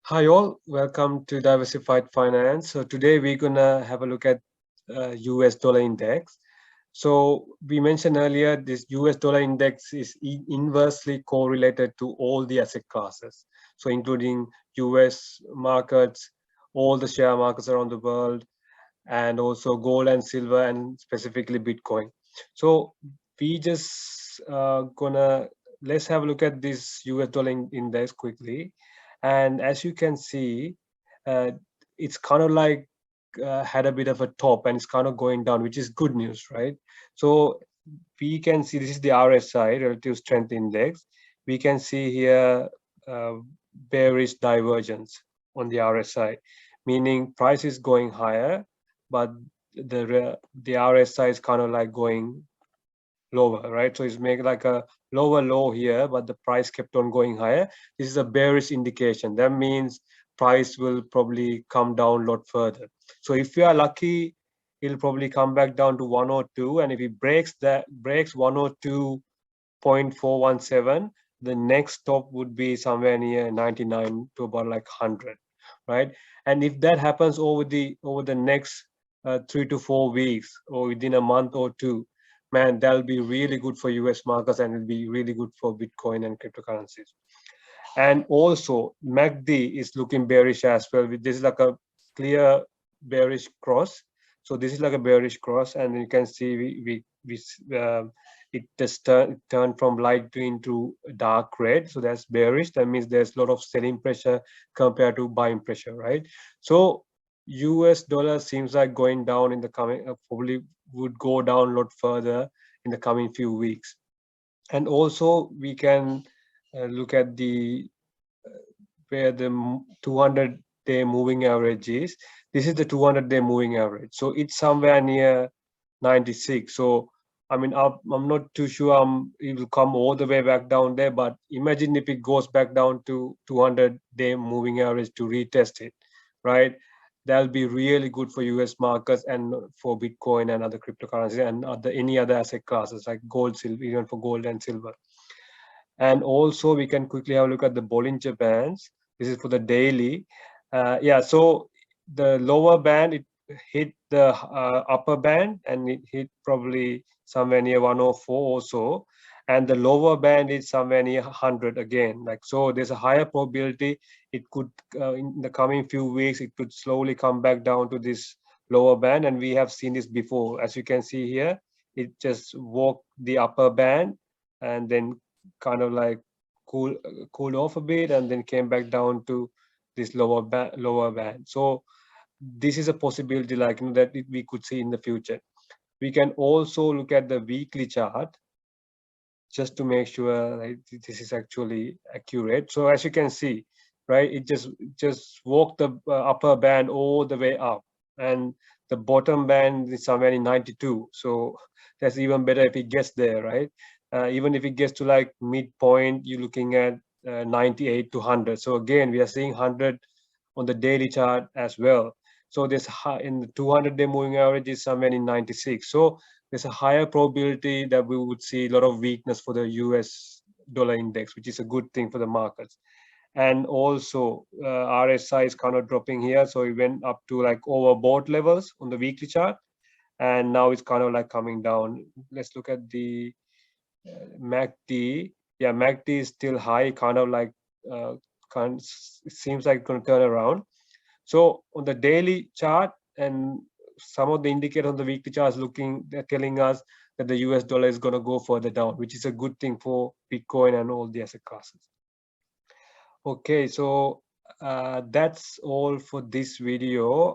Hi all, welcome to Diversified Finance. So today we're gonna have a look at US dollar index. So we mentioned earlier this US dollar index is inversely correlated to all the asset classes. So including US markets, all the share markets around the world, and also gold and silver and specifically Bitcoin. So we just gonna let's have a look at this US dollar index quickly. And as you can see, uh, it's kind of like had a bit of a top and it's kind of going down, which is good news, right? So we can see this is the RSI, Relative Strength Index. We can see here uh, bearish divergence on the RSI, meaning price is going higher, but the RSI is kind of like going lower, right? So it's making like a lower low here, but the price kept on going higher. This is a bearish indication. That means price will probably come down a lot further. So if you are lucky, it'll probably come back down to 102. And if it breaks 102.417, the next stop would be somewhere near 99 to about like 100, right? And if that happens over the next 3 to 4 weeks or within a month or two, man, that'll be really good for US markets and it'll be really good for Bitcoin and cryptocurrencies. And also MACD is looking bearish as well. This is like a clear bearish cross. So this is like a bearish cross, and you can see it just turned from light green to dark red. So that's bearish. That means there's a lot of selling pressure compared to buying pressure, right? So US dollar seems like going down in the coming, probably would go down a lot further in the coming few weeks. And also we can look at the where the 200-day moving average is. This is the 200-day moving average. So it's somewhere near 96. So I mean, I'm not too sure it will come all the way back down there, but imagine if it goes back down to 200-day moving average to retest it, right? That'll be really good for US markets and for Bitcoin and other cryptocurrencies and any other asset classes like gold, silver, even for gold and silver. And also we can quickly have a look at the Bollinger Bands. This is for the daily. Yeah, so the lower band, it hit the upper band and it hit probably somewhere near 104 or so. And the lower band is somewhere near 100 again. Like, so there's a higher probability it could, in the coming few weeks, it could slowly come back down to this lower band. And we have seen this before. As you can see here, it just walked the upper band and then kind of like cooled off a bit and then came back down to this lower band. So this is a possibility, like, that we could see in the future. We can also look at the weekly chart just to make sure like, this is actually accurate. So as you can see, right, it just walked the upper band all the way up, and the bottom band is somewhere in 92. So that's even better if it gets there, right? Even if it gets to like midpoint, you're looking at 98 to 100. So again, we are seeing 100 on the daily chart as well. So this in the 200-day moving average is somewhere in 96. So there's a higher probability that we would see a lot of weakness for the US dollar index, which is a good thing for the markets. And also RSI is kind of dropping here. So it went up to like overbought levels on the weekly chart. And now it's kind of like coming down. Let's look at the MACD. Yeah, MACD is still high, kind of like, uh, it seems like it's going to turn around. So on the daily chart and some of the indicators on the weekly chart they're telling us that the US dollar is going to go further down, which is a good thing for Bitcoin and all the asset classes. Okay, so that's all for this video.